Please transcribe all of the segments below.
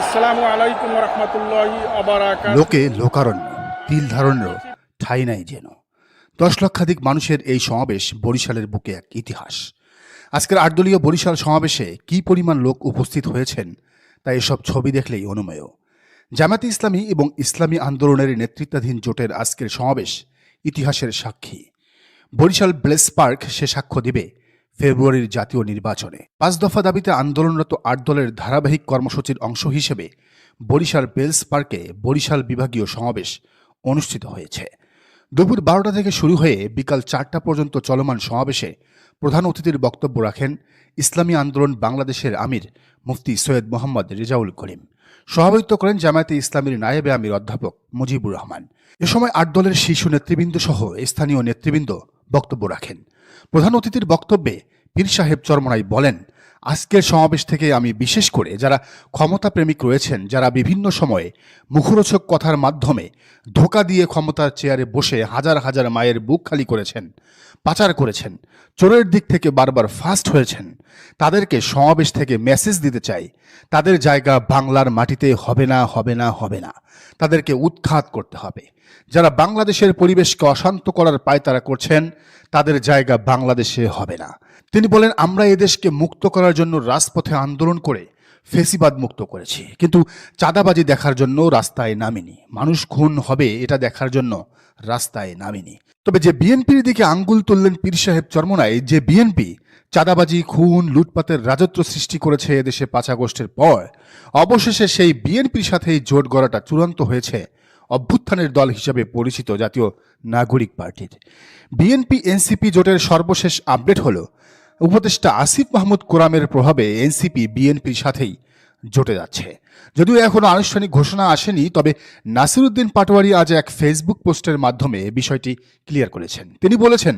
আসসালামু আলাইকুম ওয়া রাহমাতুল্লাহি ওয়া বারাকাতুহু। লোকে লোকারণ্য, তিল ধারণেরও ঠাঁই নাই যেন। 10 লক্ষাধিক মানুষের এই সমাবেশ বরিশালের বুকে এক ইতিহাস। আজকের 8 দলীয় বরিশাল সমাবেশে কী পরিমাণ লোক উপস্থিত হয়েছেন তা এসব ছবি দেখলেই অনুমেয়। জামায়াতে ইসলামী এবং ইসলামী আন্দোলনের নেতৃত্বাধীন জোটের আজকের সমাবেশ ইতিহাসের সাক্ষী। বরিশাল ব্লেস পার্ক সে সাক্ষ্য দিবে ফেব্রুয়ারির জাতীয় নির্বাচনে। 5 দফা দাবিতে আন্দোলনরত 8 দলের ধারাবাহিক কর্মসূচির অংশ হিসেবে বরিশাল বেলস পার্কে বরিশাল বিভাগীয় সমাবেশ অনুষ্ঠিত হয়েছে। দুপুর 12টা থেকে শুরু হয়ে বিকাল 4টা পর্যন্ত চলমান সমাবেশে প্রধান অতিথির বক্তব্য রাখেন ইসলামী আন্দোলন বাংলাদেশের আমির মুফতি সৈয়দ মোহাম্মদ রেজাউল করিম। সভাপতিত্ব করেন জামায়াতে ইসলামীর নায়েবে আমির অধ্যাপক মুজিবুর রহমান। এ সময় 8 দলের শীর্ষ নেতৃবৃন্দ সহ স্থানীয় নেতৃবৃন্দ বক্তব্য রাখেন। প্রধান অতিথির বক্তব্যে পীর সাহেব চরমনাই বলেন, আজকের সমাবেশ থেকে আমি বিশেষ করে যারা ক্ষমতা প্রেমিক রয়েছেন, যারা বিভিন্ন সময়ে মুখরোচক কথার মাধ্যমে ধোঁকা দিয়ে ক্ষমতার চেয়ারে বসে হাজার হাজার মায়ের বুক খালি করেছেন, পাচার করেছেন, চোরের দিক থেকে বারবার ফাস্ট হয়েছেন, তাদেরকে সমাবেশ থেকে মেসেজ দিতে চাই, তাদের জায়গা বাংলার মাটিতে হবে না, হবে না, হবে না। তাদেরকে উৎখাত করতে হবে। যারা বাংলাদেশের পরিবেশকে অশান্ত করার পায়তারা করছেন, তাদের জায়গা বাংলাদেশে হবে না। তিনি বলেন, আমরা এদেশকে মুক্ত করার জন্য রাজপথে আন্দোলন করে ফেসিবাদ মুক্ত করেছি, কিন্তু চাঁদাবাজি দেখার জন্য রাস্তায় নামিনি। মানুষ খুন হবে এটা দেখার জন্য রাস্তায় নামিনি। তবে যে বিএনপির দিকে আঙ্গুল তুললেন পীর সাহেব চরমনাই, যে বিএনপি চাঁদাবাজি, খুন, লুটপাতের রাজত্ব সৃষ্টি করেছে এদেশে 5 আগস্টের পর, অবশেষে সেই বিএনপির সাথেই জোট গড়াটা চূড়ান্ত হয়েছে অভ্যুত্থানের দল হিসেবে পরিচিত জাতীয় নাগরিক পার্টির। বিএনপি এনসিপি জোটের সর্বশেষ আপডেট হল, উপদেষ্টা আসিফ মাহমুদ কোরামের প্রভাবে এনসিপি বিএনপির সাথেই জোটে যাচ্ছে। যদিও এখনো আনুষ্ঠানিক ঘোষণা আসেনি, তবে নাসিরউদ্দিন পাটোয়ারি আজ এক ফেসবুক পোস্টের মাধ্যমে বিষয়টি ক্লিয়ার করেছেন। তিনি বলেছেন,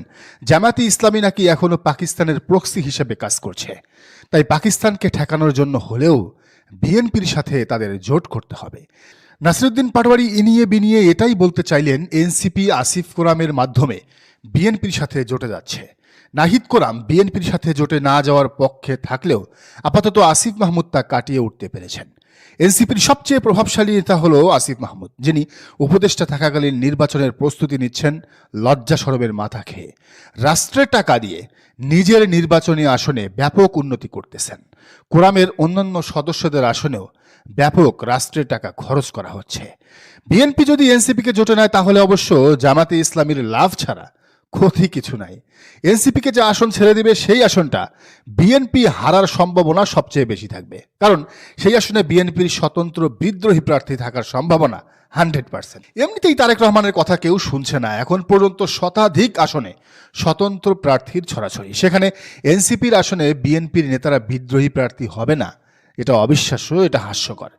জামায়াতে ইসলামী নাকি এখনো পাকিস্তানের প্রক্সি হিসেবে কাজ করছে, তাই পাকিস্তানকে ঠেকানোর জন্য হলেও বিএনপির সাথে তাদের জোট করতে হবে। নাসিরউদ্দিন পাটোয়ারি ইনিয়ে বিনিয়ে এটাই বলতে চাইলেন, এনসিপি আসিফ কোরামের মাধ্যমে বিএনপির সাথে জোটে যাচ্ছে। নাহিদ কোরাম বিএনপির সাথে জোটে না যাওয়ার পক্ষে থাকলেও আপাতত আসিফ মাহমুদ তা কাটিয়ে উঠতে পেরেছেন। এনসিপির সবচেয়ে প্রভাবশালী নেতা হল আসিফ মাহমুদ, যিনি উপদেষ্টা থাকাকালীন নির্বাচনের প্রস্তুতি নিচ্ছেন লজ্জা শরমের মাথা খেয়ে। রাষ্ট্রের টাকা দিয়ে নিজের নির্বাচনী আসনে ব্যাপক উন্নতি করতেছেন। কোরামের অন্যান্য সদস্যদের আসনেও ব্যাপক রাষ্ট্রের টাকা খরচ করা হচ্ছে। বিএনপি যদি এনসিপিকে জোটে নেয়, তাহলে অবশ্য জামাতে ইসলামীর লাভ ছাড়া ক্ষতি কিছু নাই। এনসিপিকে যে আসন ছেড়ে দিবে, সেই আসনটা বিএনপি হারার সম্ভাবনা সবচেয়ে বেশি থাকবে, কারণ সেই আসনে বিএনপির স্বতন্ত্র বিদ্রোহী প্রার্থী থাকার সম্ভাবনা 100%। এমনিতেই তারেক রহমানের কথা কেউ শুনছে না। এখন পর্যন্ত শতাধিক আসনে স্বতন্ত্র প্রার্থীর ছড়াছড়ি, সেখানে এনসিপির আসনে বিএনপির নেতারা বিদ্রোহী প্রার্থী হবে না, এটা অবিশ্বাস্য, এটা হাস্যকর।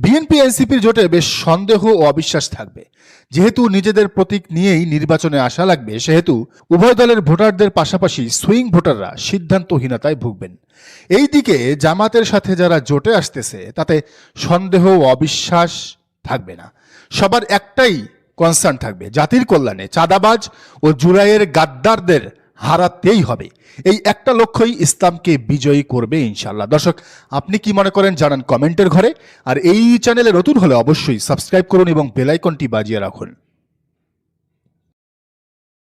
বিএনপি এনসিপির জোটে বেশ সন্দেহ ও অবিশ্বাস থাকবে। যেহেতু নিজেদের প্রতীক নিয়েই নির্বাচনে আসা লাগবে, সেহেতু উভয় দলের ভোটারদের পাশাপাশি সুইং ভোটাররা সিদ্ধান্তহীনতায় ভুগবেন। এই দিকে জামাতের সাথে যারা জোটে আসতেছে, তাতে সন্দেহ ও অবিশ্বাস থাকবে না। সবার একটাই কনসার্ন থাকবে, জাতির কল্যাণে চাঁদাবাজ ও জুলাইয়ের গাদ্দারদের হারাতেই হবে। এই একটা লক্ষ্যই ইসলামকে বিজয়ী করবে ইনশাআল্লাহ। দর্শক, আপনি কি মনে করেন জানান কমেন্টের ঘরে। আর এই চ্যানেলে নতুন হলে অবশ্যই সাবস্ক্রাইব করুন এবং বেল আইকনটি বাজিয়ে রাখুন।